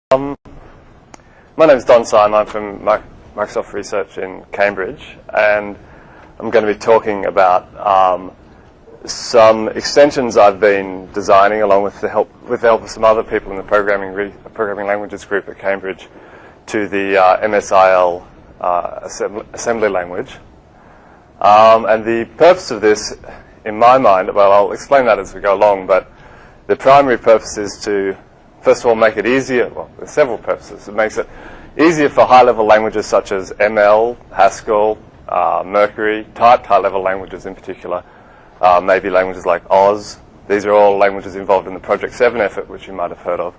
My name is Syme. I'm from Microsoft Research in Cambridge, and I'm going to be talking about some extensions I've been designing, along with the help of some other people in the programming languages group at Cambridge, to the MS-IL assembly language. And the purpose of this, in my mind, well, I'll explain that as we go along, but the primary purpose is to, first of all, make it easier. Well, there's several purposes. It makes it easier for high-level languages such as ML, Haskell, Mercury, typed high-level languages in particular, maybe languages like Oz. These are all languages involved in the Project 7 effort, which you might have heard of.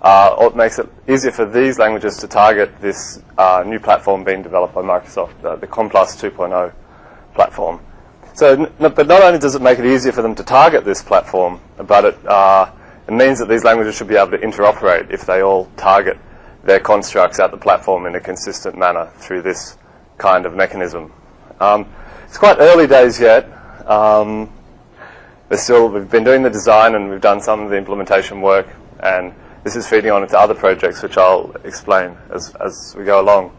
It makes it easier for these languages to target this new platform being developed by Microsoft, the Complus 2.0 platform. So, but not only does it make it easier for them to target this platform, but it means that these languages should be able to interoperate if they all target their constructs at the platform in a consistent manner through this kind of mechanism. It's quite early days yet. We've been doing the design and we've done some of the implementation work, and this is feeding on into other projects, which I'll explain as we go along.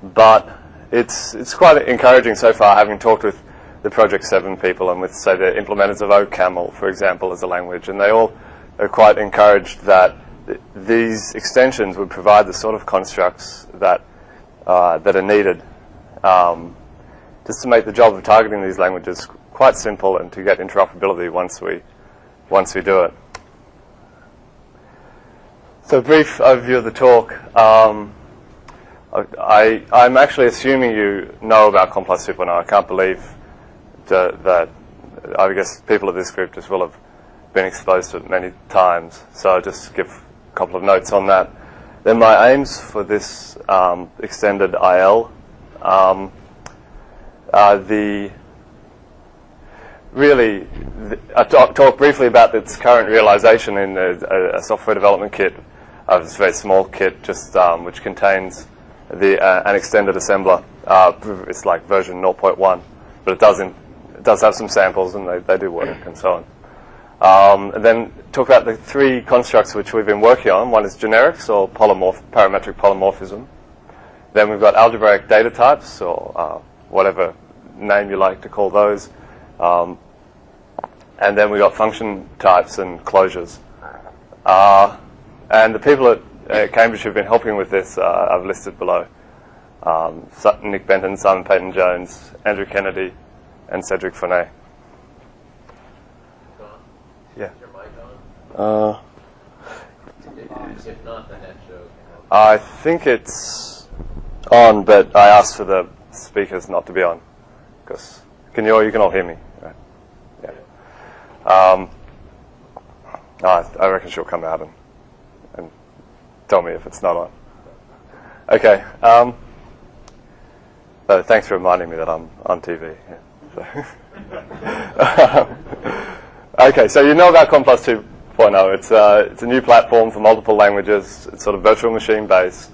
But it's quite encouraging so far, having talked with the Project 7 people and with, say, the implementers of OCaml, for example, as a language, and they all are quite encouraged that these extensions would provide the sort of constructs that are needed just to make the job of targeting these languages quite simple and to get interoperability once we do it. So a brief overview of the talk. I'm actually assuming you know about Complus 2.0. I can't believe that I guess people of this group just will have been exposed to it many times. So I'll just give a couple of notes on that. Then my aims for this extended IL. I'll talk briefly about its current realization in a software development kit. It's a very small kit, just which contains an extended assembler. It's like version 0.1, but it does have some samples, and they do work and so on. And then talk about the three constructs which we've been working on. One is generics, or parametric polymorphism. Then we've got algebraic data types, or whatever name you like to call those. And then we've got function types and closures. And the people at Cambridge who've been helping with this I've listed below. Nick Benton, Simon Peyton-Jones, Andrew Kennedy, and Cedric Fournette. Yeah. Is your mic on? If not, the head show. I think it's on, but I asked for the speakers not to be on, because you can all hear me, right? Yeah. I reckon she'll come out and tell me if it's not on. Okay. So thanks for reminding me that I'm on TV. Yeah. Okay, so you know about Complus 2.0. It's a new platform for multiple languages. It's sort of virtual machine based.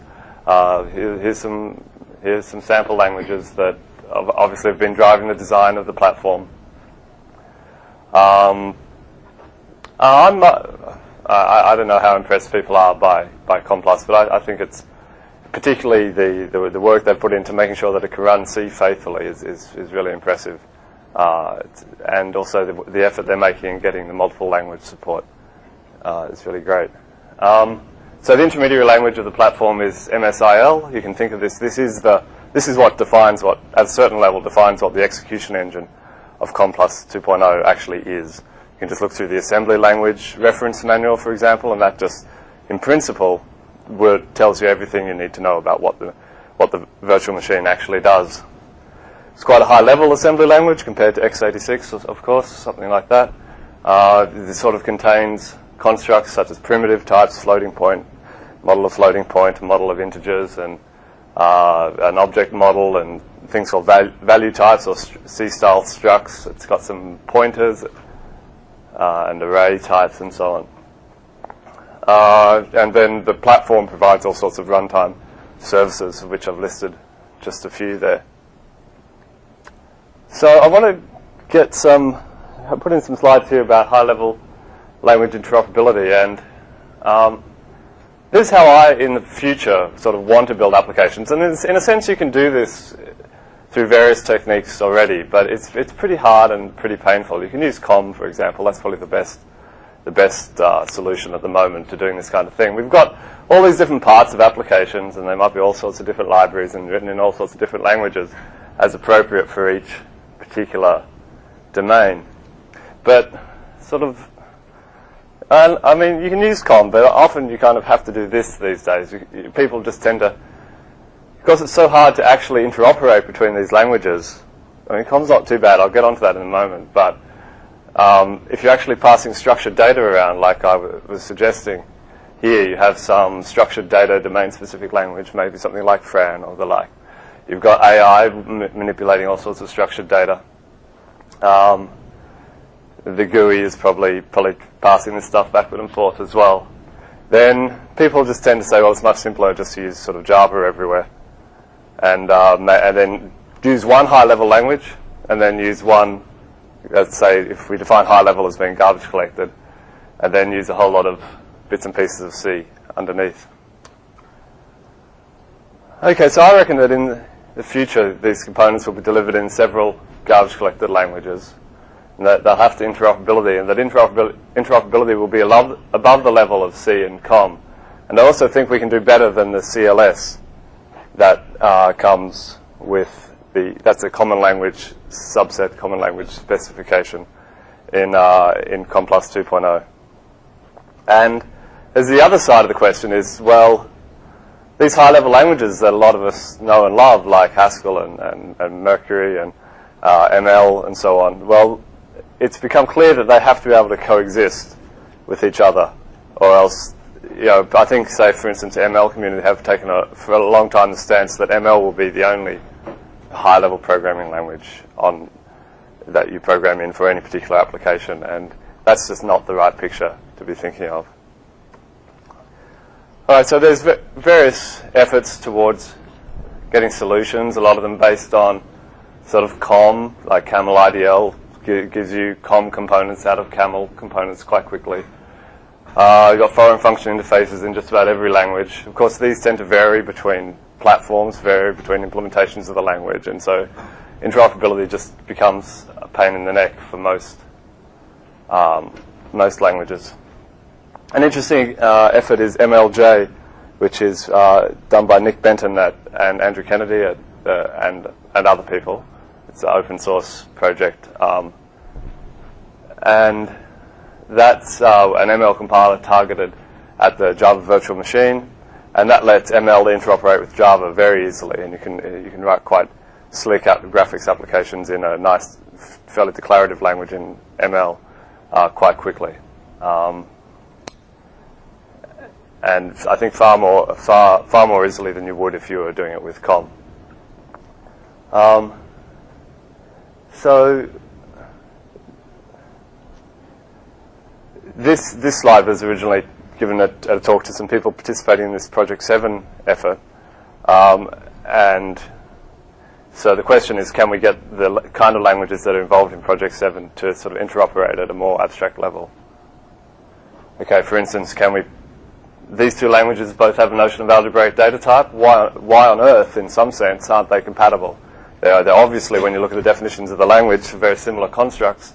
Here's some sample languages that obviously have been driving the design of the platform. I don't know how impressed people are by Complus, but I think it's particularly the work they've put into making sure that it can run C faithfully is really impressive. And also the effort they're making in getting the multiple language support is really great. So the intermediary language of the platform is MS-IL. You can think of this. This is what defines what, at a certain level, defines what the execution engine of Complus 2.0 actually is. You can just look through the assembly language reference manual, for example, and that just, in principle, tells you everything you need to know about what the virtual machine actually does. It's quite a high-level assembly language compared to x86, of course, something like that. This sort of contains constructs such as primitive types, floating point, model of floating point, model of integers, and an object model, and things called value types or C-style structs. It's got some pointers and array types and so on. And then the platform provides all sorts of runtime services, of which I've listed just a few there. So I want to put in some slides here about high-level language interoperability, and This is how I, in the future, sort of want to build applications. And in a sense, you can do this through various techniques already, but it's pretty hard and pretty painful. You can use COM, for example. That's probably the best solution at the moment to doing this kind of thing. We've got all these different parts of applications, and they might be all sorts of different libraries and written in all sorts of different languages as appropriate for each particular domain. But sort of, I mean, you can use COM, but often you kind of have to do this these days. People just tend to, because it's so hard to actually interoperate between these languages. I mean, COM's not too bad. I'll get onto that in a moment. But if you're actually passing structured data around, like I was suggesting here, you have some structured data domain-specific language, maybe something like Fran or the like. You've got AI manipulating all sorts of structured data. The GUI is probably passing this stuff backward and forth as well. Then people just tend to say, well, it's much simpler just to use sort of Java everywhere. And then use one high-level language, and then use one, let's say, if we define high-level as being garbage collected, and then use a whole lot of bits and pieces of C underneath. Okay, so I reckon that in the future, these components will be delivered in several garbage collected languages, and that they'll have to interoperability, and that interoperability will be above the level of C and COM. And I also think we can do better than the CLS that comes with that's a common language subset, common language specification in COM Plus 2.0. And as the other side of the question is, well, these high-level languages that a lot of us know and love, like Haskell and Mercury and ML and so on, well, it's become clear that they have to be able to coexist with each other, or else, you know, I think, say, for instance, the ML community have taken for a long time the stance that ML will be the only high-level programming language that you program in for any particular application, and that's just not the right picture to be thinking of. All right, so there's various efforts towards getting solutions, a lot of them based on sort of COM, like Camel IDL gives you COM components out of Camel components quite quickly. You've got foreign function interfaces in just about every language. Of course, these tend to vary between platforms, vary between implementations of the language, and so interoperability just becomes a pain in the neck for most languages. An interesting effort is MLJ, which is done by Nick Benton and Andrew Kennedy and other people. It's an open source project. And that's an ML compiler targeted at the Java virtual machine, and that lets ML interoperate with Java very easily, and you can write quite slick graphics applications in a nice, fairly declarative language in ML quite quickly. And I think far more easily than you would if you were doing it with COM. So this slide was originally given at a talk to some people participating in this Project 7 effort. And so the question is, can we get the kind of languages that are involved in Project 7 to sort of interoperate at a more abstract level? Okay, for instance, these two languages both have a notion of algebraic data type. Why on earth, in some sense, aren't they compatible? They're obviously, when you look at the definitions of the language, very similar constructs.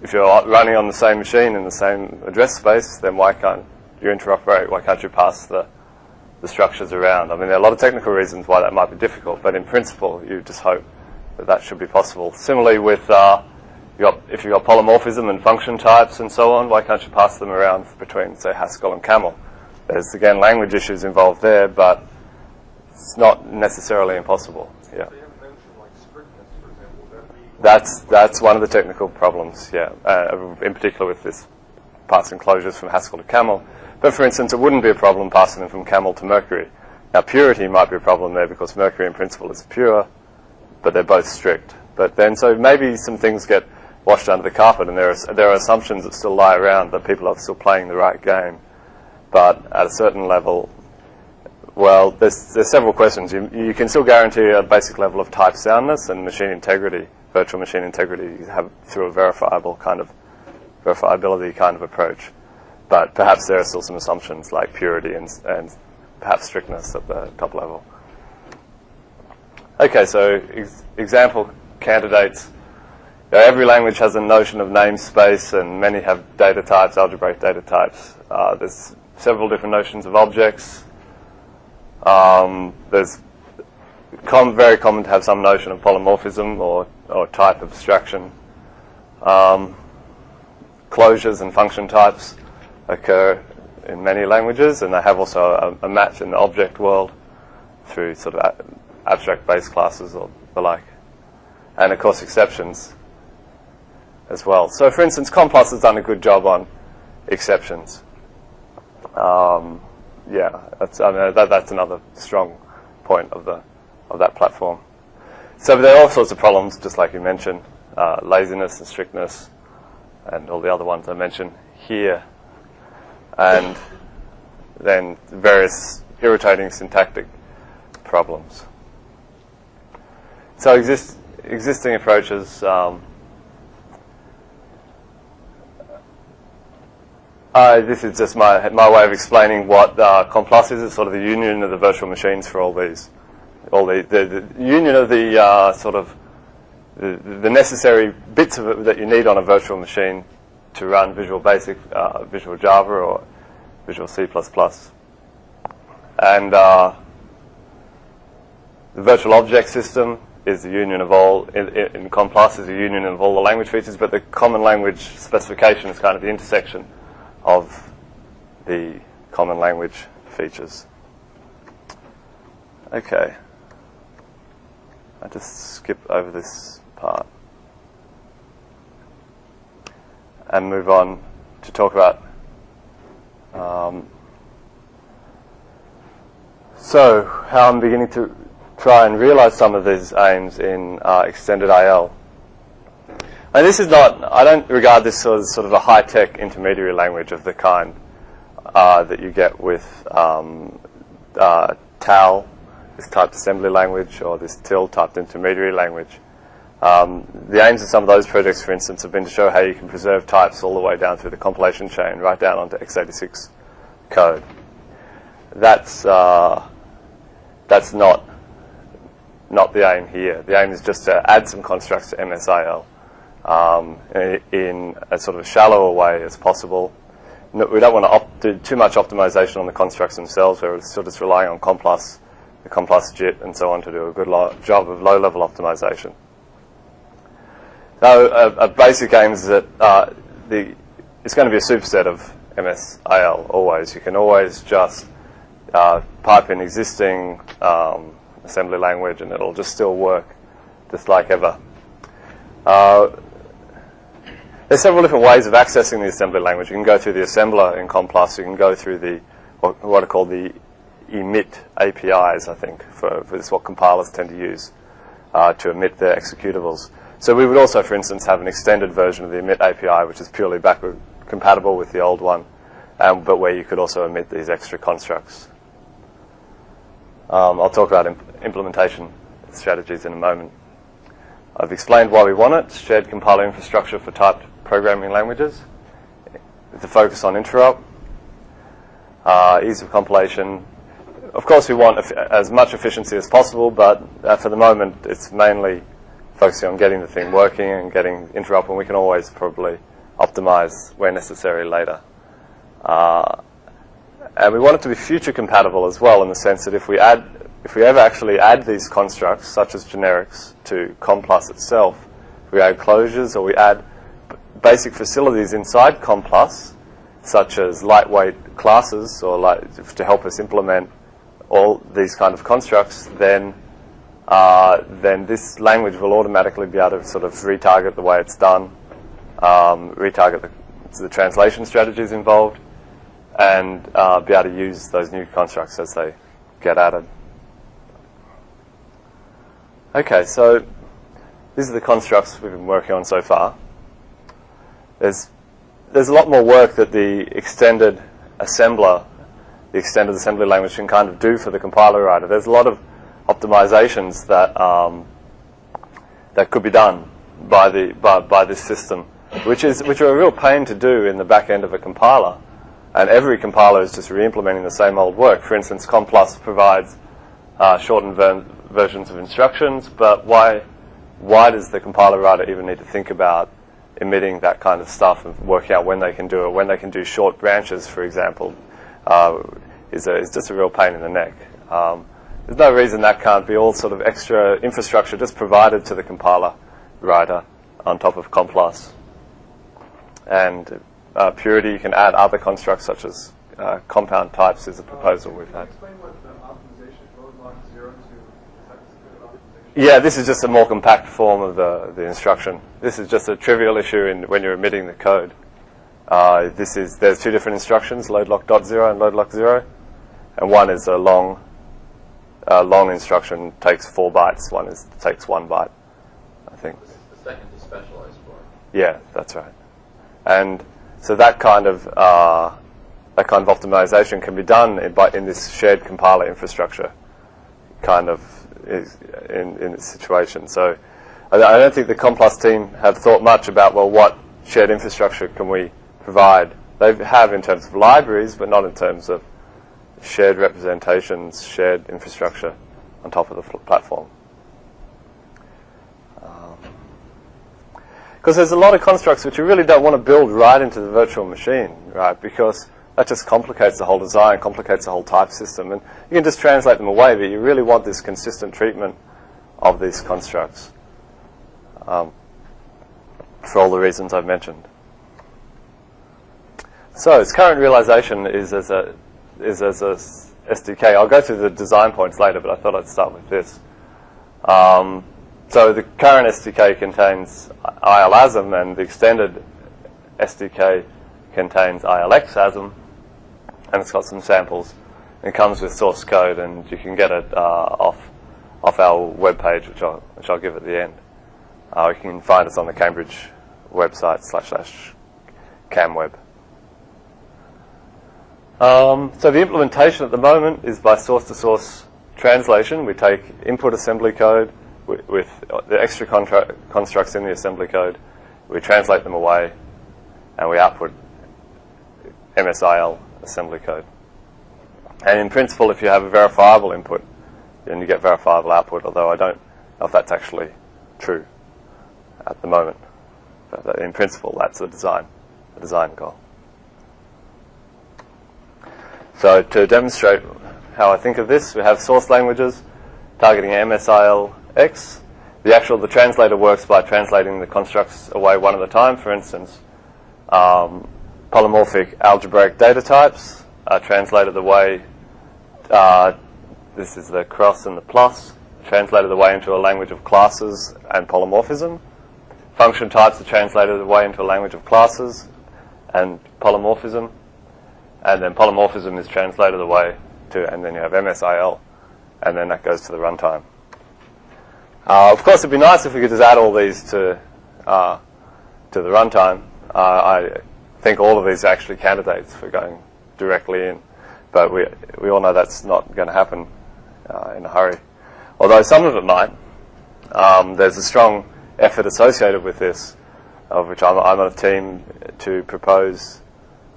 If you're running on the same machine in the same address space, then why can't you interoperate? Why can't you pass the structures around? I mean, there are a lot of technical reasons why that might be difficult, but in principle, you just hope that should be possible. Similarly with if you've got polymorphism and function types and so on, why can't you pass them around between, say, Haskell and Camel? There's, again, language issues involved there, but it's not necessarily impossible. Yeah. So you haven't mentioned, like, strictness, for example. Would that be That's one of the technical problems, yeah, in particular with this passing closures from Haskell to Camel. But, for instance, it wouldn't be a problem passing them from Camel to Mercury. Now, purity might be a problem there because Mercury, in principle, is pure, but they're both strict. But then, so maybe some things get washed under the carpet, and there are assumptions that still lie around that people are still playing the right game. But at a certain level, well, there's several questions. You can still guarantee a basic level of type soundness and machine integrity, virtual machine integrity, you have through a verifiability kind of approach. but perhaps there are still some assumptions like purity and perhaps strictness at the top level. Okay, so example candidates. Every language has a notion of namespace, and many have data types, algebraic data types. There's several different notions of objects. There's very common to have some notion of polymorphism or type abstraction. Closures and function types occur in many languages, and they have also a match in the object world through sort of abstract base classes or the like. And of course exceptions as well. So for instance, COM+ has done a good job on exceptions. Yeah, that's another strong point of that platform. So there are all sorts of problems, just like you mentioned, laziness and strictness, and all the other ones I mentioned here, and then various irritating syntactic problems. So existing approaches. This is just my way of explaining what COM+ is. It's sort of the union of the virtual machines for all these. The union of the sort of the necessary bits of it that you need on a virtual machine to run Visual Basic, Visual Java, or Visual C++. And the virtual object system is the union of all, in COM+ is the union of all the language features, but the common language specification is kind of the intersection of the common language features. Okay. I just skip over this part and move on to talk about so how I'm beginning to try and realize some of these aims in extended IL. And this is not, I don't regard this as sort of a high-tech intermediary language of the kind that you get with TAL, this typed assembly language, or this TIL typed intermediary language. The aims of some of those projects, for instance, have been to show how you can preserve types all the way down through the compilation chain, right down onto x86 code. That's not the aim here. The aim is just to add some constructs to MS-IL in as sort of a shallower way as possible. No, we don't want to do too much optimization on the constructs themselves. We're sort of just relying on COM+, the COM+ JIT, and so on to do a good job of low-level optimization. So a basic aim is that it's going to be a superset of MS-IL always. You can always just pipe in existing assembly language, and it'll just still work just like ever. There's several different ways of accessing the assembly language. You can go through the assembler in COM+. You can go through the what are called the emit APIs, I think, for this is what compilers tend to use to emit their executables. So we would also, for instance, have an extended version of the emit API, which is purely backward compatible with the old one, but where you could also emit these extra constructs. I'll talk about implementation strategies in a moment. I've explained why we want it: shared compiler infrastructure for typed programming languages, with the focus on interop, ease of compilation. Of course, we want as much efficiency as possible, but for the moment, it's mainly focusing on getting the thing working and getting interop, and we can always probably optimize where necessary later. And we want it to be future compatible as well, in the sense that if we ever actually add these constructs, such as generics, to COM+ itself, if we add closures or we add basic facilities inside COM+, such as lightweight classes or to help us implement all these kind of constructs, then this language will automatically be able to sort of retarget the way it's done, retarget the translation strategies involved, and be able to use those new constructs as they get added. Okay, so these are the constructs we've been working on so far. There's a lot more work that the extended assembler, the extended assembly language, can kind of do for the compiler writer. There's a lot of optimizations that that could be done by this system, which are a real pain to do in the back end of a compiler. and every compiler is just re-implementing the same old work. For instance, COM+ provides shortened versions of instructions, but why does the compiler writer even need to think about emitting that kind of stuff and working out when they can do it? When they can do short branches, for example, is just a real pain in the neck. There's no reason that can't be all sort of extra infrastructure just provided to the compiler writer on top of COM+. And Purity, you can add other constructs such as compound types is a proposal we've had. Explain what the optimization roadblock 0 to optimization. Yeah, this is just a more compact form of the instruction. This is just a trivial issue when you're emitting the code. There's two different instructions, loadlock.0 and loadlock0, and one is a long instruction, takes 4 bytes. One takes 1 byte, I think. The second is specialized for. Yeah, that's right. And so that kind of optimization can be done in this shared compiler infrastructure, kind of in this situation. So I don't think the COM+ team have thought much about, well, what shared infrastructure can we provide? They have in terms of libraries, but not in terms of shared representations, shared infrastructure on top of the platform. Because there's a lot of constructs which you really don't want to build right into the virtual machine, right? Because that just complicates the whole design, complicates the whole type system. And you can just translate them away, but you really want this consistent treatment of these constructs for all the reasons I've mentioned. So its current realization is as a SDK. I'll go through the design points later, but I thought I'd start with this. So the current SDK contains ILASM, and the extended SDK contains ILX-ASM, and it's got some samples. It comes with source code, and you can get it off our webpage, which I'll give at the end. You can find us on the Cambridge website /camweb. So the implementation at the moment is by source-to-source translation. We take input assembly code with the extra constructs in the assembly code. We translate them away, and we output MS-IL assembly code. And in principle, if you have a verifiable input, then you get verifiable output, although I don't know if that's actually true at the moment. But in principle, that's the design goal. So to demonstrate how I think of this, we have source languages targeting MS-ILX. The translator works by translating the constructs away one at a time. For instance, polymorphic algebraic data types are translated away. This is the cross and the plus, translated away into a language of classes and polymorphism. Function types are translated away into a language of classes and polymorphism. And then polymorphism is translated away and then you have MS-IL, and then that goes to the runtime. Of course, it'd be nice if we could just add all these to the runtime. I think all of these are actually candidates for going directly in, but we all know that's not going to happen in a hurry. Although some of it might. There's a strong effort associated with this, of which I'm on a team to propose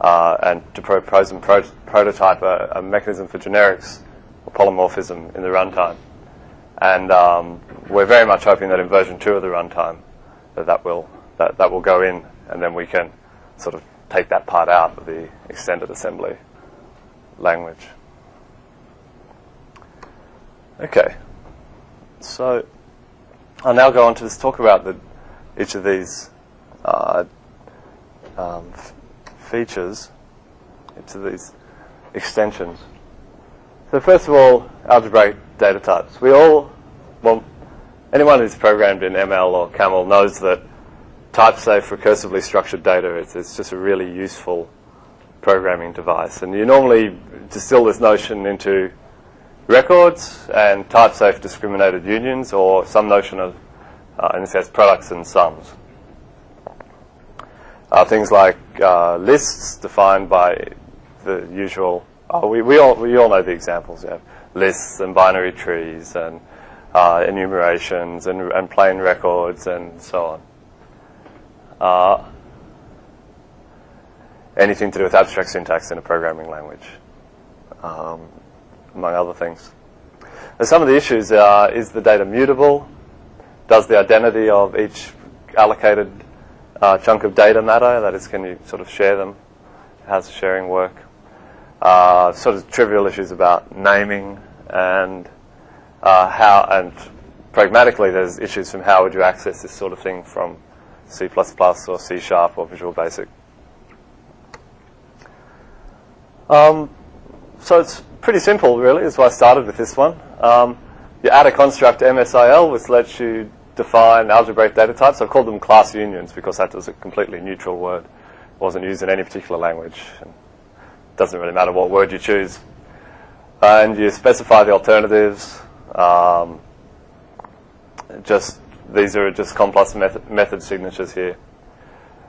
and prototype a mechanism for generics or polymorphism in the runtime. And we're very much hoping that in version 2 of the runtime that will go in, and then we can sort of take that part out of the extended assembly language. Okay, so I'll now go on to just talk about each of these features, each of these extensions. So first of all, algebraic data types. Anyone who's programmed in ML or CAML knows that type-safe, recursively structured data is just a really useful programming device. And you normally distill this notion into records and type-safe discriminated unions, or some notion of, in this case, products and sums. Things like lists defined by the usual. We all know the examples. You have lists and binary trees and enumerations and plain records and so on. anything to do with abstract syntax in a programming language, among other things. And some of the issues are, is the data mutable? Does the identity of each allocated chunk of data matter? That is, can you sort of share them? How does sharing work? Sort of trivial issues about naming and pragmatically there's issues from how would you access this sort of thing from C++ or C# or Visual Basic. So it's pretty simple, really, is why I started with this one. You add a construct MS-IL, which lets you define algebraic data types. I've called them class unions because that was a completely neutral word. It wasn't used in any particular language. It doesn't really matter what word you choose. And you specify the alternatives. These are just COM+ method signatures here.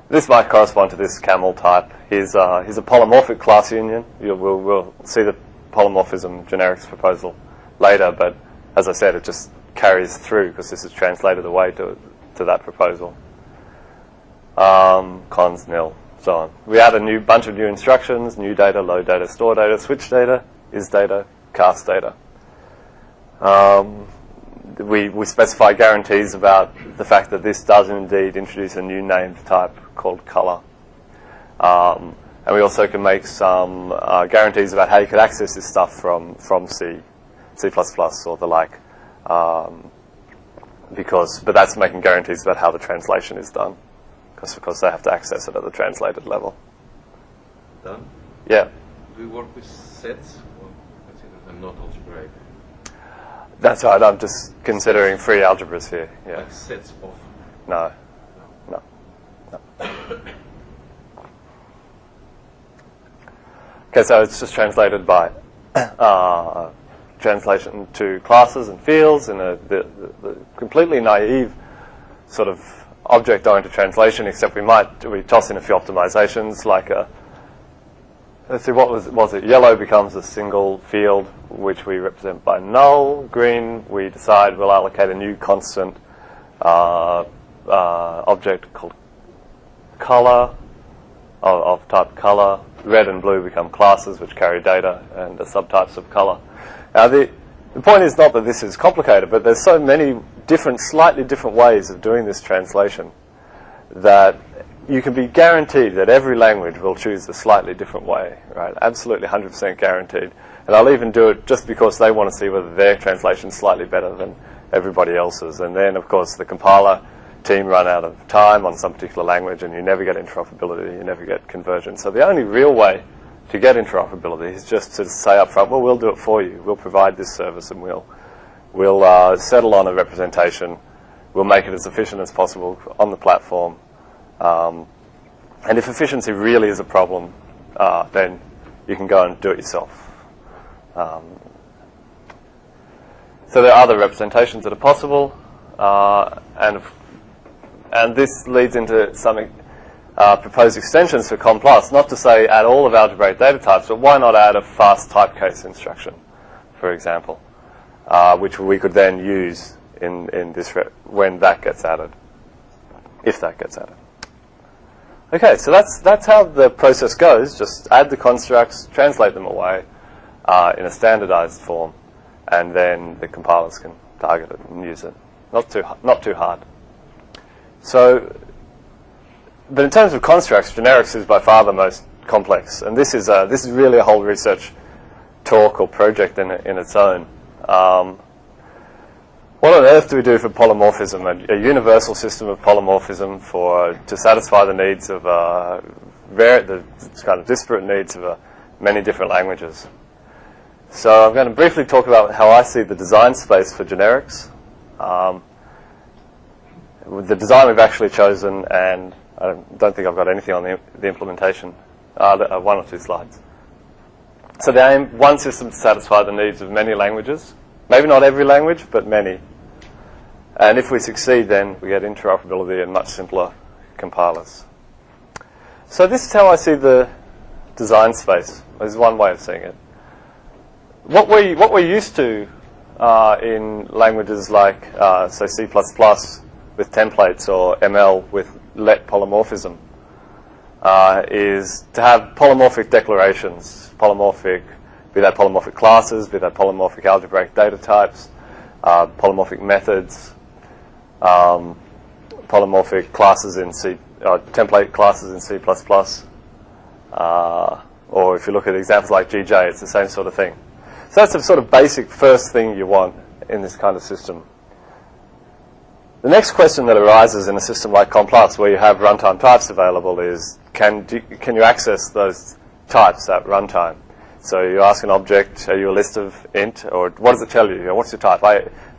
This might correspond to this camel type. Here's a polymorphic class union. We'll see the polymorphism generics proposal later, but as I said, it just carries through because this is translated away to that proposal. Cons, nil, so on. We add a bunch of new instructions: new data, load data, store data, switch data, is data, cast data. We specify guarantees about the fact that this does indeed introduce a new named type called color. And we also can make some guarantees about how you could access this stuff from C, C++ or the like. But that's making guarantees about how the translation is done. Because they have to access it at the translated level. Done? Yeah. Do you work with sets or consider them not algebraic? That's right. I'm just considering free algebras here. Yeah. Like sets of? No. Okay, so it's just translated by translation to classes and fields in the completely naive sort of object-oriented translation, except we toss in a few optimizations like let's see, what was it? Yellow becomes a single field, which we represent by null. Green, we decide we'll allocate a new constant object called color, of type color. Red and blue become classes which carry data and the subtypes of color. Now, the point is not that this is complicated, but there's so many slightly different ways of doing this translation that you can be guaranteed that every language will choose a slightly different way, right? Absolutely 100% guaranteed. And I'll even do it just because they want to see whether their translation's slightly better than everybody else's. And then, of course, the compiler team run out of time on some particular language, and you never get interoperability, you never get conversion. So the only real way to get interoperability is just to say up front, well, we'll do it for you. We'll provide this service, and we'll settle on a representation. We'll make it as efficient as possible on the platform. And if efficiency really is a problem, then you can go and do it yourself. So there are other representations that are possible, and this leads into some proposed extensions for COM+, not to say add all of algebraic data types, but why not add a fast typecase instruction, for example, which we could then use in this when that gets added, if that gets added. Okay, so that's how the process goes. Just add the constructs, translate them away in a standardized form, and then the compilers can target it and use it. Not too hard. So, but in terms of constructs, generics is by far the most complex, and this is really a whole research talk or project in its own. What on earth do we do for polymorphism? A universal system of polymorphism to satisfy the needs of the kind of disparate needs of many different languages. So I'm going to briefly talk about how I see the design space for generics. The design we've actually chosen, and I don't think I've got anything on the implementation. 1 or 2 slides. So the aim, one system to satisfy the needs of many languages. Maybe not every language, but many. And if we succeed, then we get interoperability and much simpler compilers. So this is how I see the design space. This is one way of seeing it. What we're used to in languages like, say, C++ with templates or ML with let polymorphism is to have polymorphic declarations. Polymorphic, be that polymorphic classes, be that polymorphic algebraic data types, polymorphic methods, polymorphic classes in C, template classes in C++, or if you look at examples like GJ, it's the same sort of thing. So that's the sort of basic first thing you want in this kind of system. The next question that arises in a system like Complus, where you have runtime types available, is can you access those types at runtime? So you ask an object, are you a list of int, or what does it tell you? What's your type?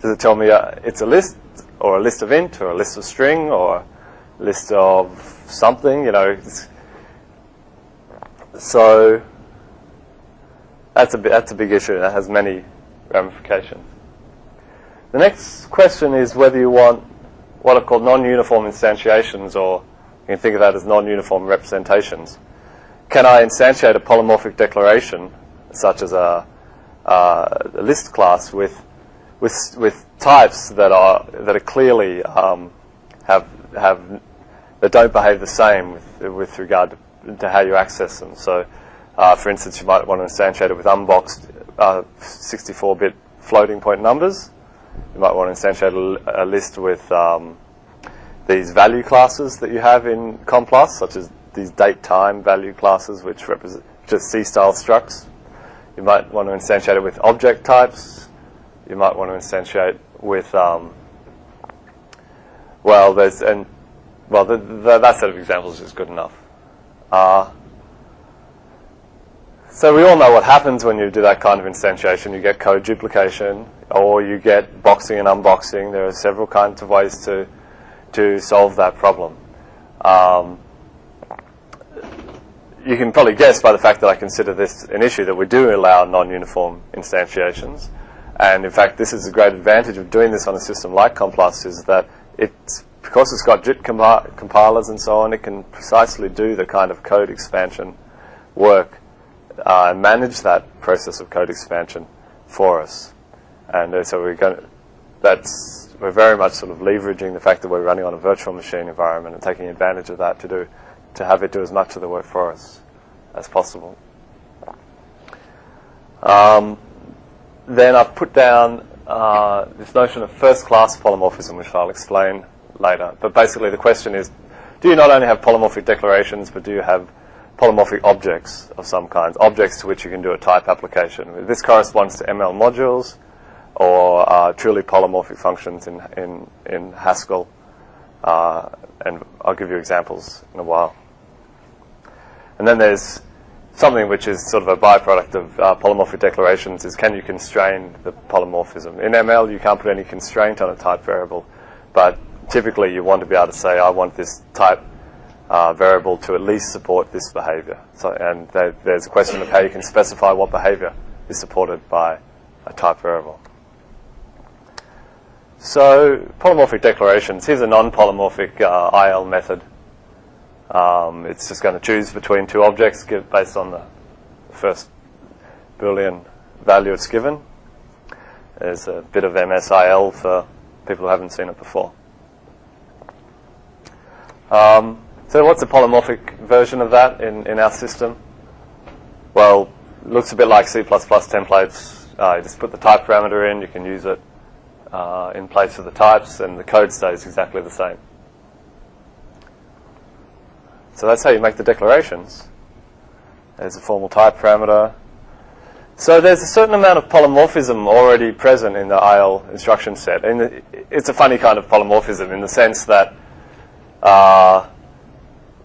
Does it tell me it's a list, or a list of int, or a list of string, or a list of something? So that's a big issue. That has many ramifications. The next question is whether you want what are called non-uniform instantiations, or you can think of that as non-uniform representations. Can I instantiate a polymorphic declaration, such as a list class, with types that are clearly that don't behave the same with regard to how you access them? So, for instance, you might want to instantiate it with unboxed 64-bit floating point numbers. You might want to instantiate a list with these value classes that you have in Complus, such as these date-time value classes, which represent just C-style structs. You might want to instantiate it with object types. You might want to instantiate with that set of examples is good enough. So we all know what happens when you do that kind of instantiation. You get code duplication, or you get boxing and unboxing. There are several kinds of ways to solve that problem. You can probably guess by the fact that I consider this an issue that we do allow non-uniform instantiations. And in fact, this is a great advantage of doing this on a system like Complus, is that because it's got JIT compilers and so on, it can precisely do the kind of code expansion work and manage that process of code expansion for us. And so we're very much sort of leveraging the fact that we're running on a virtual machine environment and taking advantage of that to have it do as much of the work for us as possible. Then I've put down this notion of first-class polymorphism, which I'll explain later. But basically the question is, do you not only have polymorphic declarations, but do you have polymorphic objects of some kind, objects to which you can do a type application? This corresponds to ML modules, or truly polymorphic functions in Haskell. And I'll give you examples in a while. And then there's something which is sort of a byproduct of polymorphic declarations, is can you constrain the polymorphism? In ML, you can't put any constraint on a type variable, but typically you want to be able to say, I want this type variable to at least support this behavior. So, and there's a question of how you can specify what behavior is supported by a type variable. So, polymorphic declarations. Here's a non-polymorphic IL method. It's just going to choose between two objects based on the first Boolean value it's given. There's a bit of MS-IL for people who haven't seen it before. So what's a polymorphic version of that in our system? Well, it looks a bit like C++ templates. You just put the type parameter in, you can use it in place of the types, and the code stays exactly the same. So that's how you make the declarations. There's a formal type parameter. So there's a certain amount of polymorphism already present in the IL instruction set. And it's a funny kind of polymorphism in the sense that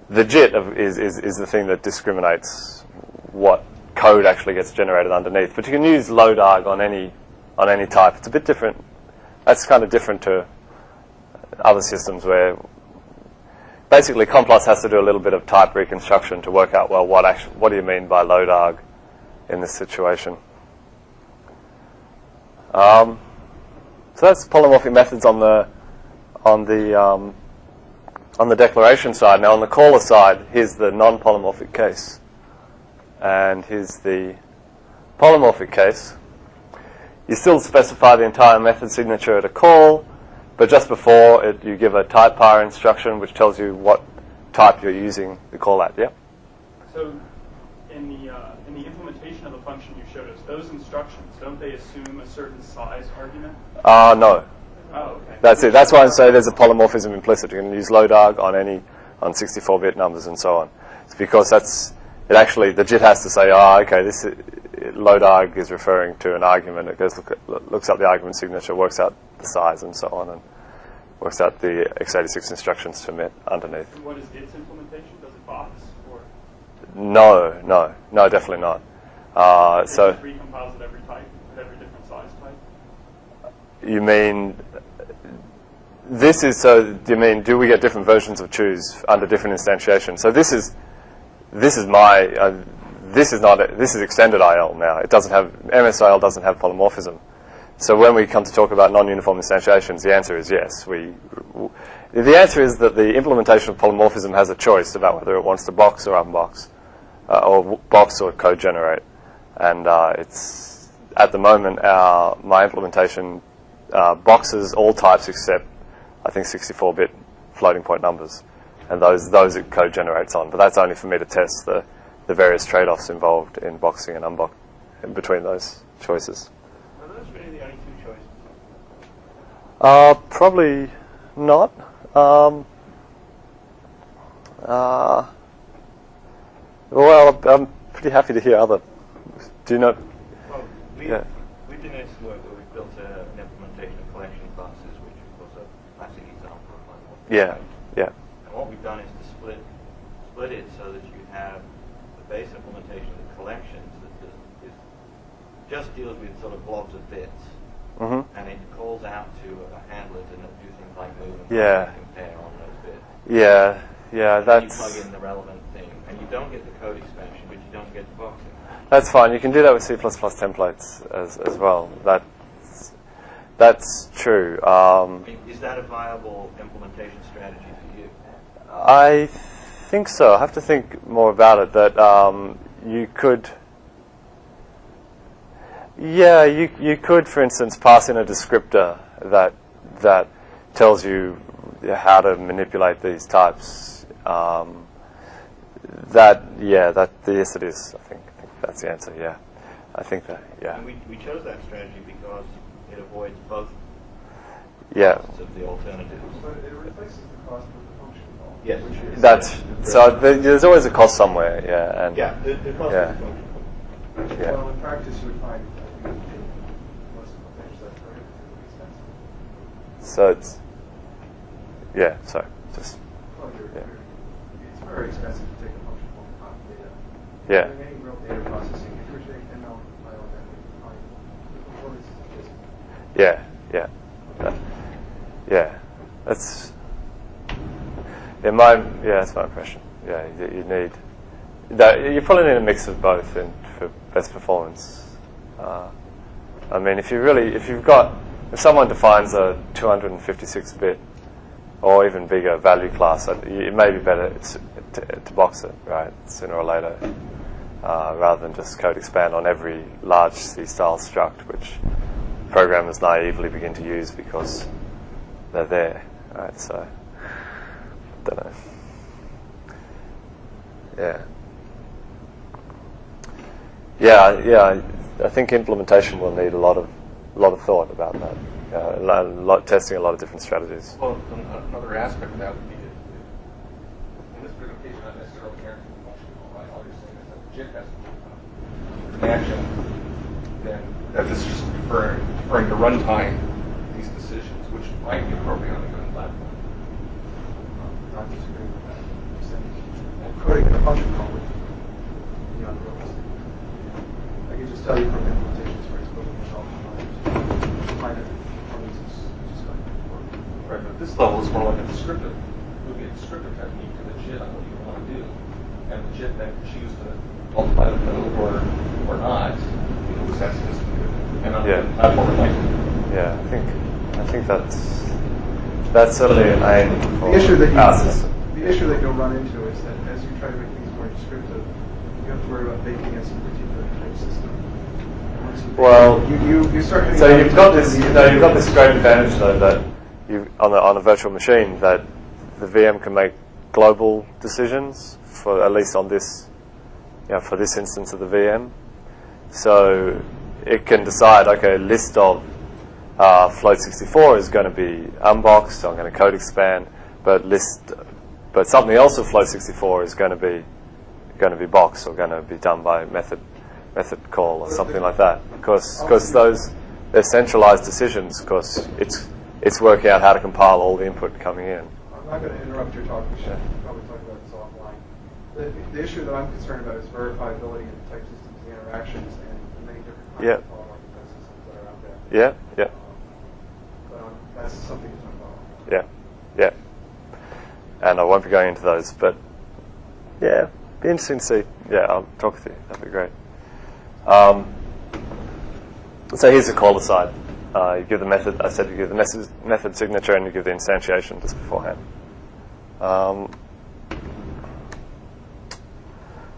the JIT is the thing that discriminates what code actually gets generated underneath. But you can use loadarg on any type. It's a bit different. That's kind of different to other systems where basically Complus has to do a little bit of type reconstruction to work out, well, what do you mean by loadarg in this situation? So that's polymorphic methods on the declaration side. Now on the caller side, here's the non-polymorphic case, and here's the polymorphic case. You still specify the entire method signature at a call, but just before it, you give a type par instruction which tells you what type you're using the call at. Yeah. So in the implementation of the function you showed us, those instructions, don't they assume a certain size argument? No. Oh, okay. That's it. That's why I say there's a polymorphism implicit. You can use load-arg on 64-bit numbers and so on. It's because the JIT has to say, okay, this load-arg is referring to an argument. It goes looks up the argument signature, works out the size and so on, and works out the x86 instructions to emit underneath. And what is its implementation? Does it box? Or No, definitely not. So it just recompiles at every type, at every different size type? you mean this is so? Do you mean do we get different versions of choose under different instantiations? So this is my this is extended IL now. It doesn't have MS-IL doesn't have polymorphism. So when we come to talk about non-uniform instantiations, the answer is yes. The answer is that the implementation of polymorphism has a choice about whether it wants to box or unbox, or box or code generate. And it's at the moment my implementation boxes all types except I think 64-bit floating point numbers, and those it code generates on. But that's only for me to test the various trade-offs involved in boxing and unboxing in between those choices. Are those really the only two choices? Probably not. Well, I'm pretty happy to hear other. Do you know? Well, we've done this work where we built an implementation of collection classes, which was a classic example of polymorphism. Yeah. And what we've done is to split it so that you have the base implementation of the collections that just deals with sort of blobs of bits, and it calls out to a handler to do things like move and compare on those bits. Yeah. That's. You plug in the relevant thing, and you don't get the code expansion, but you don't get the boxing. That's fine. You can do that with C++ templates as well. That's true. Is that a viable implementation strategy for you? I think so. I have to think more about it. That you could. Yeah, you could, for instance, pass in a descriptor that tells you how to manipulate these types. Yes, it is. I think that's the answer. Yeah, I think that. Yeah. And we chose that strategy because it avoids both costs of the alternatives. But it replaces the cost of the function call. Yes. There's always a cost somewhere. Yeah, and the cost of the function. Yeah. Well, in practice, you would find that most implementations that's prohibitively expensive. So it's So just Well, it's very expensive to take a function call and copy data. Yeah. Doing any real data processing, if you're taking ML file that way, the performance is just. That's my impression. Yeah, you need that. You probably need a mix of both for best performance. I mean, if someone defines a 256-bit or even bigger value class, it may be better to box it, right, sooner or later, rather than just code expand on every large C-style struct, which programmers naively begin to use because they're there, right? So, I don't know. Yeah. I think implementation will need a lot of thought about that. Testing a lot of different strategies. Well, another aspect of that would be in this particular case, not necessarily guaranteed functional. Right? All you're saying is that the JIT has to do an action, then that this is just referring to runtime these decisions, which might be appropriate on a given platform. Not disagree with that. Coding in a function call would be unrealistic. I can just tell you from implementations where it's coding in all find it performance is just going to work. Right, but this level is more like a descriptive. It would be a descriptive technique to the JIT on what you want to do. And the JIT then could choose to multiply the code or not. It was that sophisticated. And on the platform, it might be. Yeah, I think that's certainly an aim for the issue that our system. The issue that you'll run into is that as you try to make things more descriptive, you have to worry about baking in some particular type system. Well, you start getting so you've got this great advantage though that on a virtual machine that the VM can make global decisions for at least on this, for this instance of the VM. So it can decide, okay, list of float64 is going to be unboxed, so I'm going to code expand, but something else of float64 is going to be boxed or going to be done by method call or something like that. Because they're centralized decisions, because it's working out how to compile all the input coming in. I'm not going to interrupt your talk. We should probably talk about this offline. The issue that I'm concerned about is verifiability in the type systems, the interactions, and the many different kinds of polymorphic type systems that are out there. Yeah. But that's something to talk about. Yeah. And I won't be going into those, but yeah, be interesting to see. Yeah, I'll talk with you. That'd be great. So here's the caller side. You give the method. I said you give the method signature and you give the instantiation just beforehand.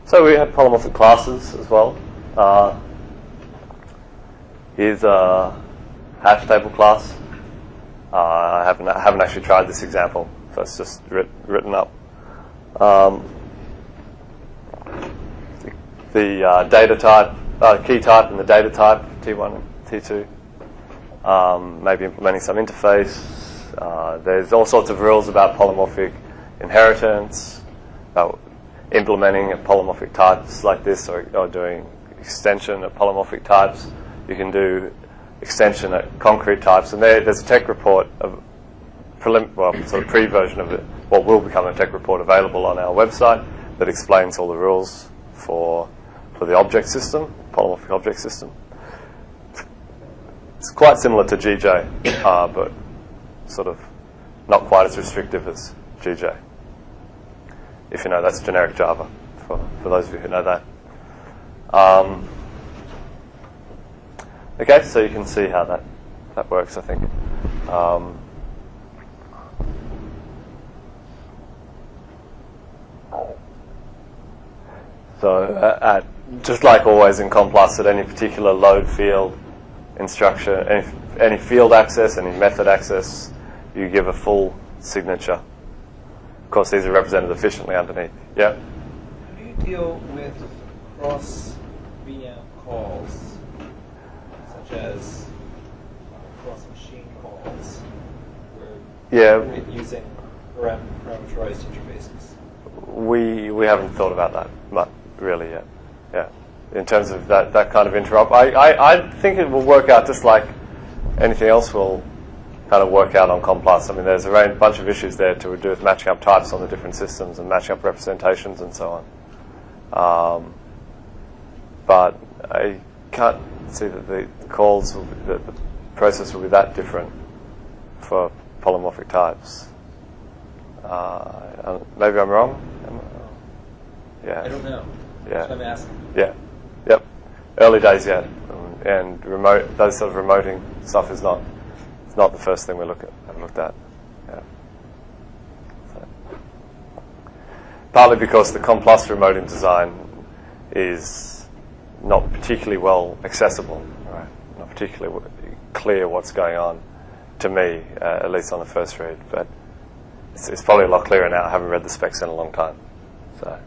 So we have polymorphic classes as well. Here's a hash table class. I haven't actually tried this example, so it's just written up. The data type, key type, and the data type, T1 and T2. Maybe implementing some interface. There's all sorts of rules about polymorphic inheritance, about implementing polymorphic types like this, or doing extension of polymorphic types. You can do extension at concrete types, and there's a tech report of sort of pre-version of it, what will become a tech report available on our website that explains all the rules for the object system, polymorphic object system. It's quite similar to GJ, but sort of not quite as restrictive as GJ. If you know, that's generic Java, for those of you who know that. Okay, so you can see how that works, I think. So just like always in COM+, at any particular load field instruction, any field access, any method access, you give a full signature. Of course, these are represented efficiently underneath. Yeah? How do you deal with cross-VM calls, such as cross-machine calls, where you're using parameterized interfaces? We haven't thought about that much really yet. Yeah, in terms of that kind of interop, I think it will work out just like anything else will kind of work out on COM+. I mean, there's a bunch of issues there to do with matching up types on the different systems and matching up representations and so on. But I can't see that the calls, the process will be that different for polymorphic types. Maybe I'm wrong. Yeah. I don't know. Yeah. That's what I'm asking. Yeah. Yep. Early days yet, and those sort of remoting stuff is not the first thing have looked at. Yeah. So. Partly because the COM+ remoting design is not particularly well accessible, right? Not particularly clear what's going on to me, at least on the first read. But it's probably a lot clearer now. I haven't read the specs in a long time, so.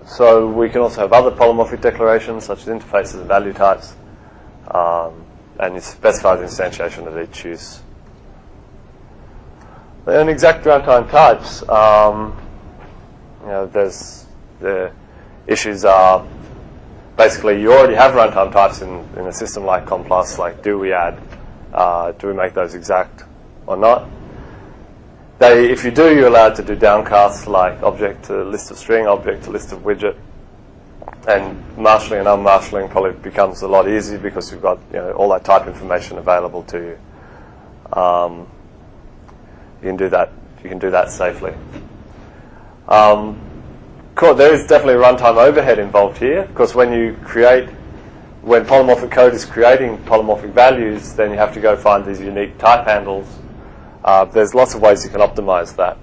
So we can also have other polymorphic declarations, such as interfaces and value types, and you specify the instantiation of each use. And exact runtime types, there's the issues are basically you already have runtime types in a system like COM+. Like, do we make those exact or not? If you do, you're allowed to do downcasts like object to list of string, object to list of widget, and marshalling and unmarshalling probably becomes a lot easier because you've got all that type information available to you. You can do that. You can do that safely. There is definitely a runtime overhead involved here, because when polymorphic code is creating polymorphic values, then you have to go find these unique type handles. There's lots of ways you can optimize that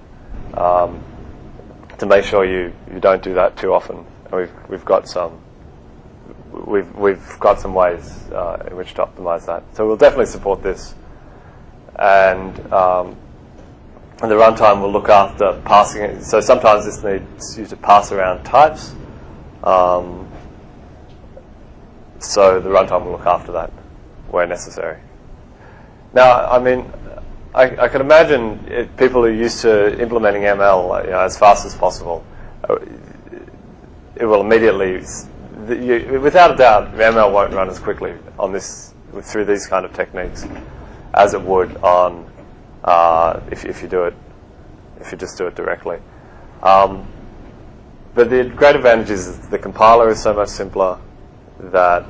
to make sure you don't do that too often. And we've got some we've got some ways in which to optimize that. So we'll definitely support this, and the runtime will look after passing it. So sometimes this needs you to pass around types. So the runtime will look after that where necessary. Now, I mean, I can imagine people who are used to implementing ML as fast as possible. It will immediately, without a doubt, ML won't run as quickly on this through these kind of techniques as it would on if you just do it directly. But the great advantage is the compiler is so much simpler that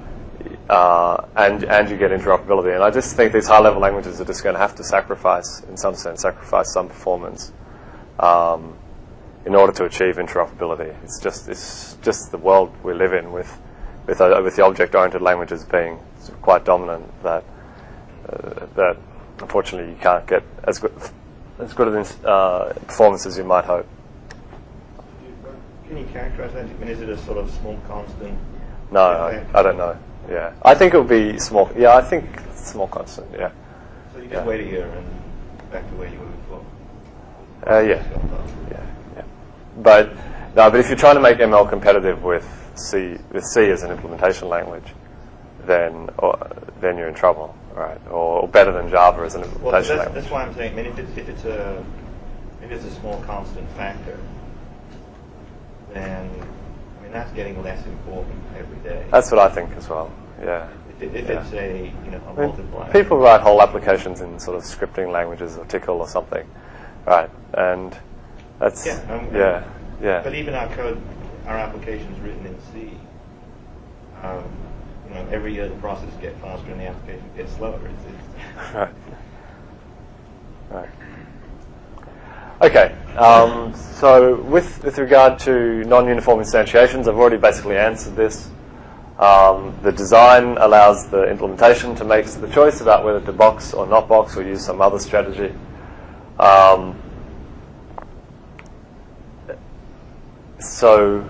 and you get interoperability. And I just think these high-level languages are just going to have to sacrifice, in some sense, some performance in order to achieve interoperability. It's just the world we live in with the object-oriented languages being quite dominant that unfortunately you can't get as good a performance as you might hope. Can you characterize that? I mean, is it a sort of small constant? No, I don't know. Yeah, I think it will be small. Yeah, I think small constant. Yeah. So you just wait a year and back to where you were before. Yeah. But if you're trying to make ML competitive with C as an implementation language, then you're in trouble, right? Or better than Java as an implementation language. That's why I'm saying. I mean, if it's a small constant factor, then that's getting less important every day. That's what I think as well. Yeah. If it's a multiplier. People write whole applications in sort of scripting languages or Tickle or something, right? And that's yeah. But even our code, our applications written in C, every year the process gets faster and the application gets slower. Right. Right. Okay, so with regard to non-uniform instantiations, I've already basically answered this. The design allows the implementation to make the choice about whether to box or not box or use some other strategy. So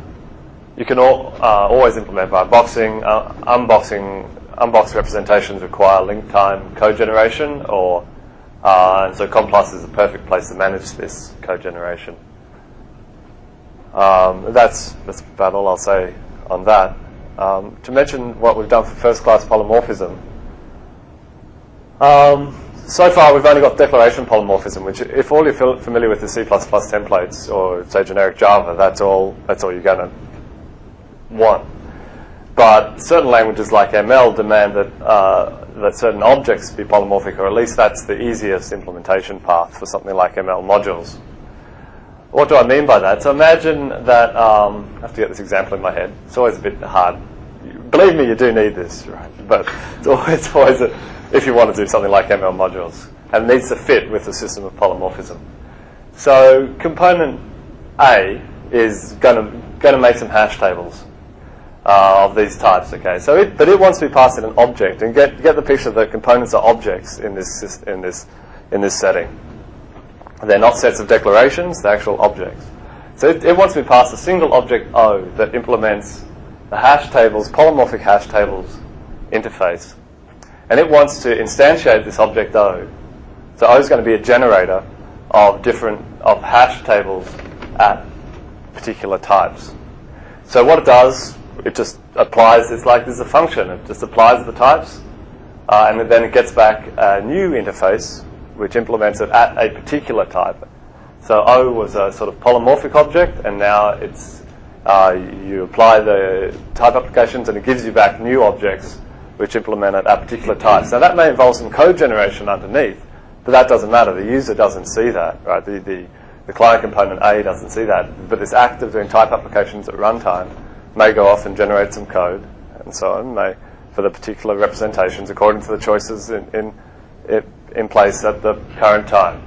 you can always implement by boxing. Unboxed representations require link time code generation, and so CompLus is the perfect place to manage this code generation. That's about all I'll say on that. To mention what we've done for first-class polymorphism. So far, we've only got declaration polymorphism, which, if all you're familiar with the C++ templates or say generic Java, that's all you're going to want. But certain languages like ML demand that certain objects be polymorphic, or at least that's the easiest implementation path for something like ML modules. What do I mean by that? So imagine that I have to get this example in my head. It's always a bit hard. Believe me, you do need this, right? But it's always if you want to do something like ML modules, and it needs to fit with the system of polymorphism. So component A is going to make some hash tables of these types. Okay, but it wants to be passed in an object, and get the picture that components are objects in this setting. They're not sets of declarations; they're actual objects. So it wants to be passed a single object O that implements the hash tables, polymorphic hash tables interface. And it wants to instantiate this object O. So O is going to be a generator of hash tables at particular types. So what it does, it just applies, it's like there's a function, it just applies the types, and then it gets back a new interface which implements it at a particular type. So O was a sort of polymorphic object, and now it's you apply the type applications and it gives you back new objects which implement it at particular types. Now that may involve some code generation underneath, but that doesn't matter. The user doesn't see that, right? The client component A doesn't see that. But this act of doing type applications at runtime may go off and generate some code and so on, for the particular representations according to the choices in place at the current time.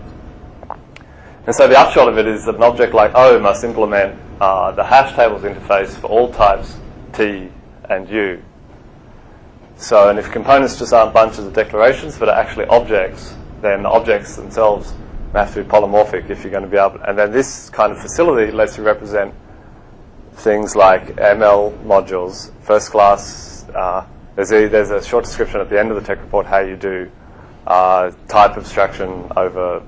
And so the upshot of it is that an object like O must implement the hash tables interface for all types T and U. So, and if components just aren't bunches of declarations but are actually objects, then the objects themselves have to be polymorphic if you're going to be able to. And then this kind of facility lets you represent things like ML modules, first class. There's a short description at the end of the tech report how you do type abstraction over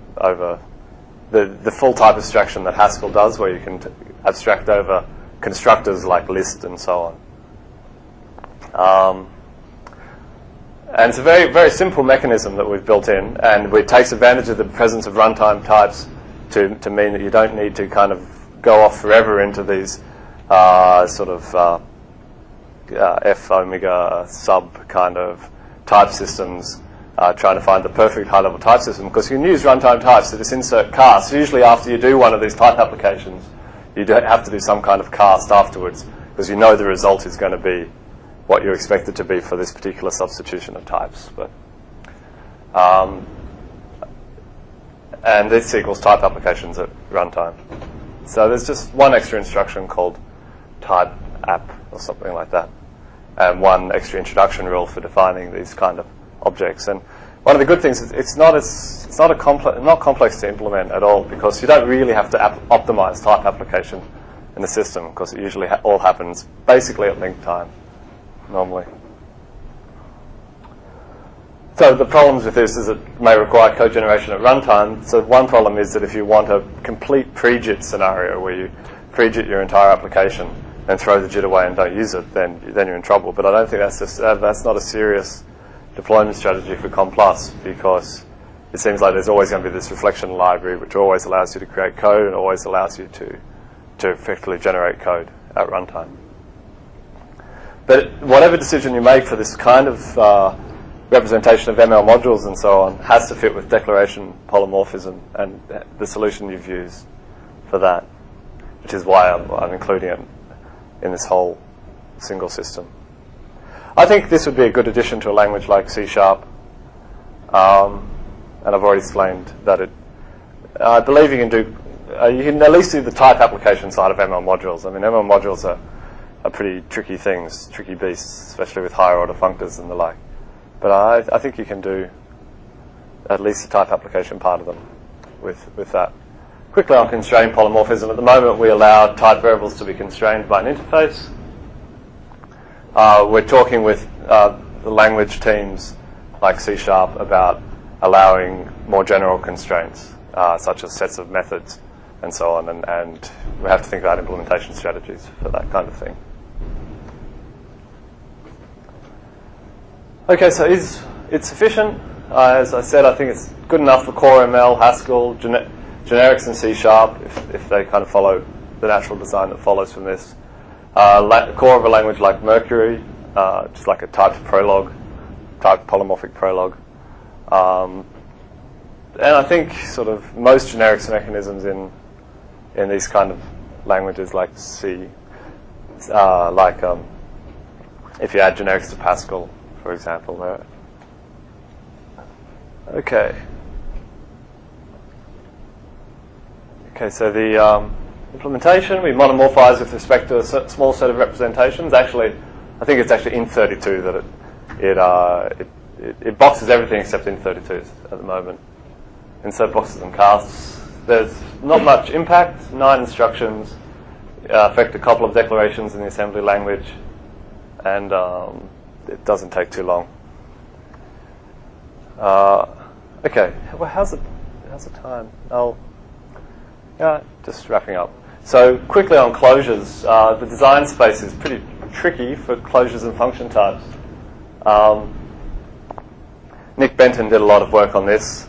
the full type abstraction that Haskell does, where you can abstract over constructors like list and so on. And it's a very, very simple mechanism that we've built in, and it takes advantage of the presence of runtime types to mean that you don't need to kind of go off forever into these F omega sub kind of type systems, trying to find the perfect high-level type system, because you can use runtime types to just insert cast. Usually after you do one of these type applications, you don't have to do some kind of cast afterwards, because you know the result is going to be what you expect it to be for this particular substitution of types. But and this equals type applications at runtime. So there's just one extra instruction called type app or something like that, and one extra introduction rule for defining these kind of objects. And one of the good things is it's not complex to implement at all, because you don't really have to optimize type application in the system, because it usually all happens basically at link time normally. So the problems with this is it may require code generation at runtime. So one problem is that if you want a complete pre-JIT scenario where you pre-JIT your entire application and throw the JIT away and don't use it, then you're in trouble. But I don't think that's not a serious deployment strategy for COM+, because it seems like there's always going to be this reflection library which always allows you to create code and always allows you to effectively generate code at runtime. But whatever decision you make for this kind of representation of ML modules and so on has to fit with declaration polymorphism and the solution you've used for that, which is why I'm including it in this whole single system. I think this would be a good addition to a language like C#, and I've already explained that I believe you can at least do the type application side of ML modules. I mean, ML modules are pretty tricky things, tricky beasts, especially with higher order functors and the like. But I think you can do at least the type application part of them with that. Quickly on constrained polymorphism. At the moment, we allow type variables to be constrained by an interface. We're talking with the language teams like C# about allowing more general constraints, such as sets of methods and so on, and we have to think about implementation strategies for that kind of thing. Okay, so is it sufficient? As I said, I think it's good enough for core ML, Haskell, generics and C# if they kind of follow the natural design that follows from this. Core of a language like Mercury, just like a typed prologue, typed polymorphic prologue. And I think sort of most generics mechanisms in these kind of languages like C, if you add generics to Pascal, for example. Okay, so the implementation, we monomorphize with respect to a small set of representations. Actually, I think it's actually in 32 that it boxes everything except in 32 at the moment. Insert boxes and casts. There's not much impact. 9 instructions. Affect a couple of declarations in the assembly language, and it doesn't take too long. Okay, well, how's the time? Just wrapping up. So quickly on closures, the design space is pretty tricky for closures and function types. Nick Benton did a lot of work on this.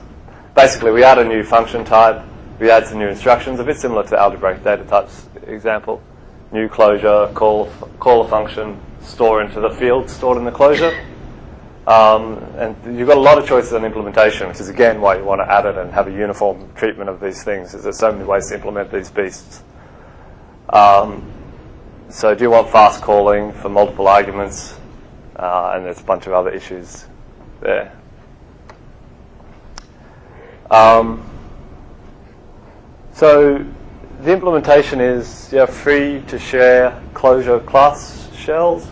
Basically, we add a new function type, we add some new instructions, a bit similar to the algebraic data types example. New closure, call a function, store into the field stored in the closure. And you've got a lot of choices on implementation, which is again why you want to add it and have a uniform treatment of these things, because there's so many ways to implement these beasts. So do you want fast calling for multiple arguments? And there's a bunch of other issues there. So the implementation is free to share closure class shells.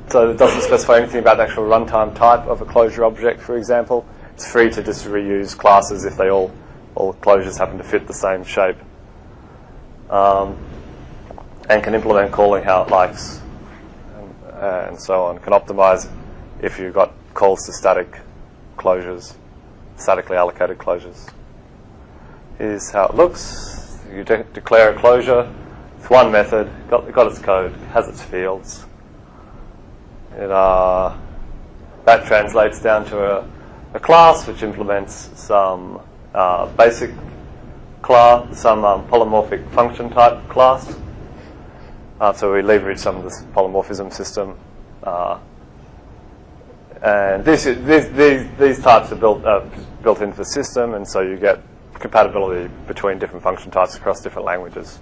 So it doesn't specify anything about the actual runtime type of a closure object, for example. It's free to just reuse classes if they all closures happen to fit the same shape. and can implement calling how it likes, and so on. Can optimize if you've got calls to static closures, statically allocated closures. Here's how it looks. You declare a closure. It's one method, got its code, has its fields. That translates down to a class which implements some basic class, some polymorphic function type class. So we leverage some of this polymorphism system. And these types are built into the system, and so you get compatibility between different function types across different languages.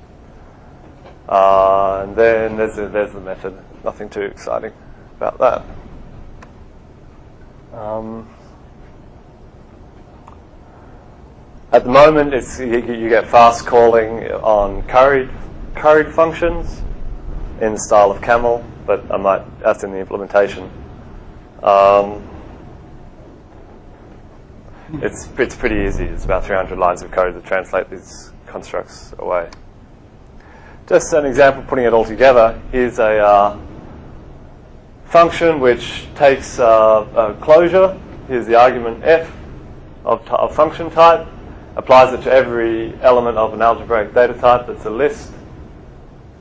And then there's the method. Nothing too exciting about that. At the moment, you get fast calling on curried functions in the style of camel, but that's in the implementation. It's pretty easy. It's about 300 lines of code to translate these constructs away. Just an example, putting it all together. Here's a function which takes a closure. Here's the argument f of function type. Applies it to every element of an algebraic data type that's a list,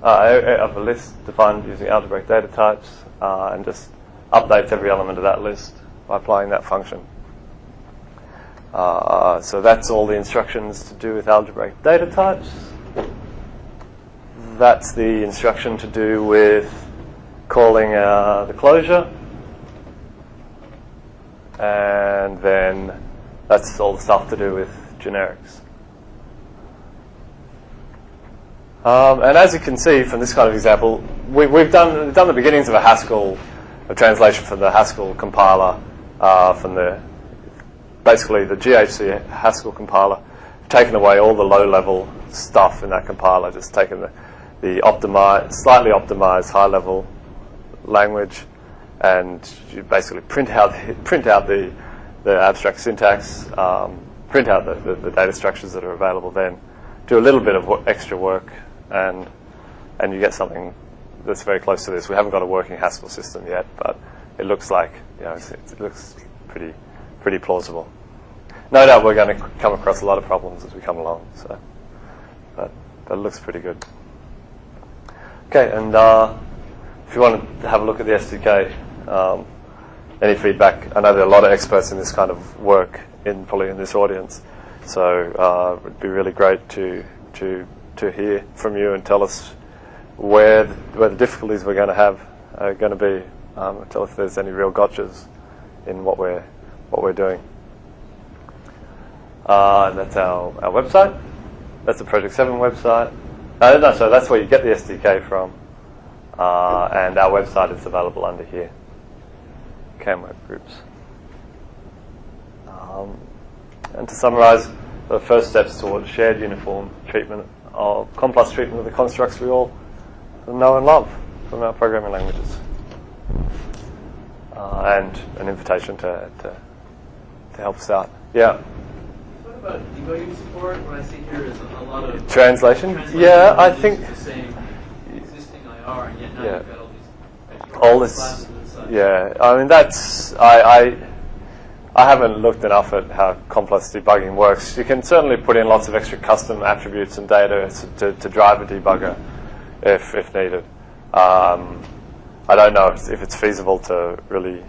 of a list defined using algebraic data types, and just updates every element of that list by applying that function. So that's all the instructions to do with algebraic data types. That's the instruction to do with calling the closure. And then that's all the stuff to do with generics. And as you can see from this kind of example, we've done the beginnings of a translation from the Haskell compiler, basically the GHC Haskell compiler, taken away all the low-level stuff in that compiler, just taken the slightly optimized high-level language, and you basically print out the abstract syntax, print out the data structures that are available, then do a little bit of extra work, and you get something that's very close to this. We haven't got a working Haskell system yet, but it looks like it looks pretty plausible. No doubt we're going to come across a lot of problems as we come along, so but it looks pretty good. Okay, and if you want to have a look at the SDK, any feedback? I know there are a lot of experts in this kind of work probably in this audience, so it would be really great to hear from you and tell us where the difficulties we're going to have are going to be. Tell us if there's any real gotchas in what we're doing. And that's our website. That's the Project 7 website. So that's where you get the SDK from. And our website is available under here. CamWeb Groups. And to summarize, the first steps towards shared uniform treatment of complex treatment of the constructs we all know and love from our programming languages. And an invitation to help us out. Yeah. What about debugging support? What I see here is a lot of translation. Yeah, I think the same existing IR, and yet now you've got all these all this. classes inside. Yeah, I mean that's I haven't looked enough at how complex debugging works. You can certainly put in lots of extra custom attributes and data to drive a debugger if needed. I don't know if it's feasible to really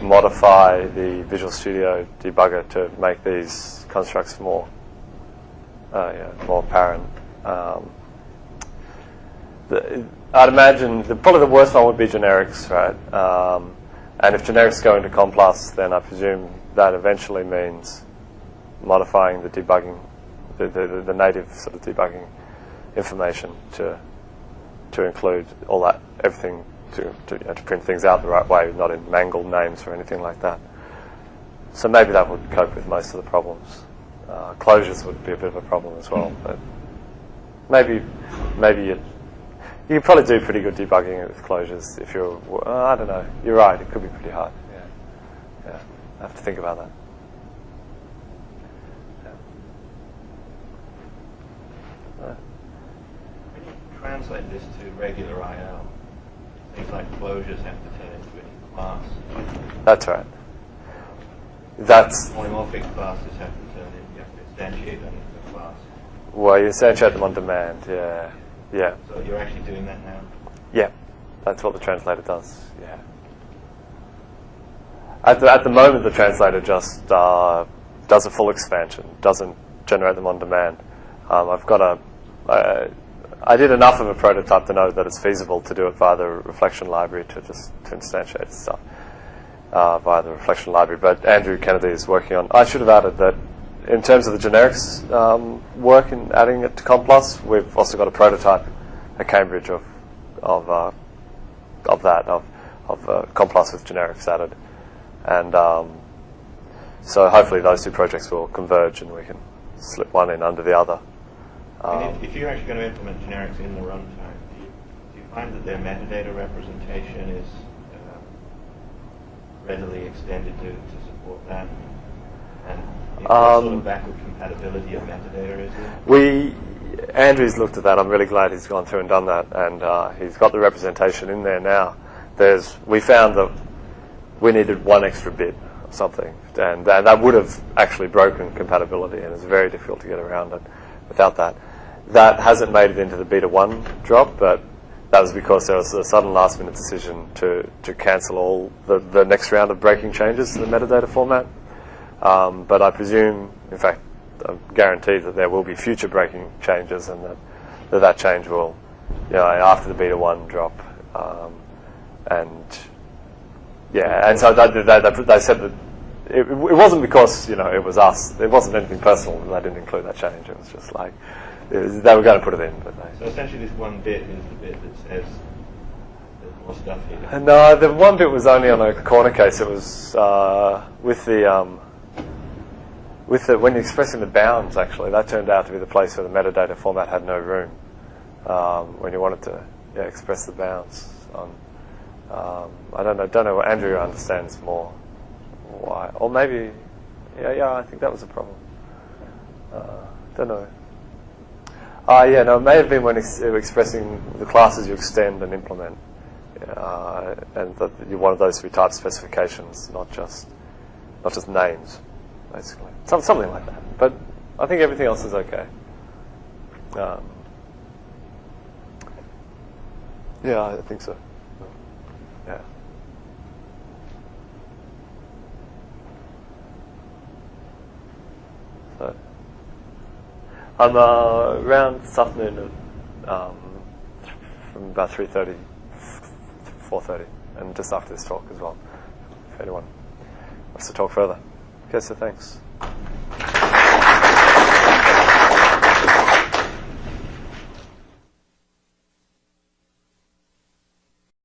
modify the Visual Studio debugger to make these constructs more apparent. I'd imagine probably the worst one would be generics, right? And if generics go into COM+, then I presume that eventually means modifying the debugging, the native sort of debugging information to include all that, everything to print things out the right way, not in mangled names or anything like that. So maybe that would cope with most of the problems. Closures would be a bit of a problem as well, but maybe you could probably do pretty good debugging with closures if you're, I don't know, you're right, it could be pretty hard. Yeah. I have to think about that. Any translate this to regular I/O, things like closures have to turn into a class. That's right. That's Polymorphic classes have to turn in. You have to instantiate them into a class. well, you instantiate them on demand. Yeah, yeah, So you're actually doing that now. yeah. That's what the translator does. Yeah. At the moment, the translator just does a full expansion, doesn't generate them on demand. I've got I did enough of a prototype to know that it's feasible to do it via the reflection library to instantiate stuff via the reflection library. But Andrew Kennedy is working on. I should have added that in terms of the generics work in adding it to CompLus, we've also got a prototype at Cambridge of CompLus with generics added, and so hopefully those two projects will converge and we can slip one in under the other. If you're actually going to implement generics in the runtime, do you find that their metadata representation is readily extended to support that? And if what sort of backward compatibility of metadata is there? Andrew's looked at that. I'm really glad he's gone through and done that, and he's got the representation in there now. We found that we needed one extra bit or something, and that would have actually broken compatibility, and it's very difficult to get around it without that. That hasn't made it into the beta 1 drop, but that was because there was a sudden last-minute decision to cancel all the next round of breaking changes to the metadata format. But I presume, in fact, I'm guaranteed that there will be future breaking changes, and that change will, after the beta 1 drop, and so they said that it wasn't because it was us. It wasn't anything personal that they didn't include that change. It was just like they were going to put it in, but So essentially, this one bit is the bit that says there's more stuff here. No, the one bit was only on a corner case. It was with the when you're expressing the bounds. Actually, that turned out to be the place where the metadata format had no room when you wanted to express the bounds. I don't know. Andrew understands more why, or maybe I think that was a problem. Don't know. No, it may have been when expressing the classes you extend and implement, and that you wanted those to be type specifications, not just names, basically. Something like that. But I think everything else is okay. I think so. Yeah. So I'm around this afternoon from about 3:30, 4:30, and just after this talk as well, if anyone wants to talk further. Okay, so thanks.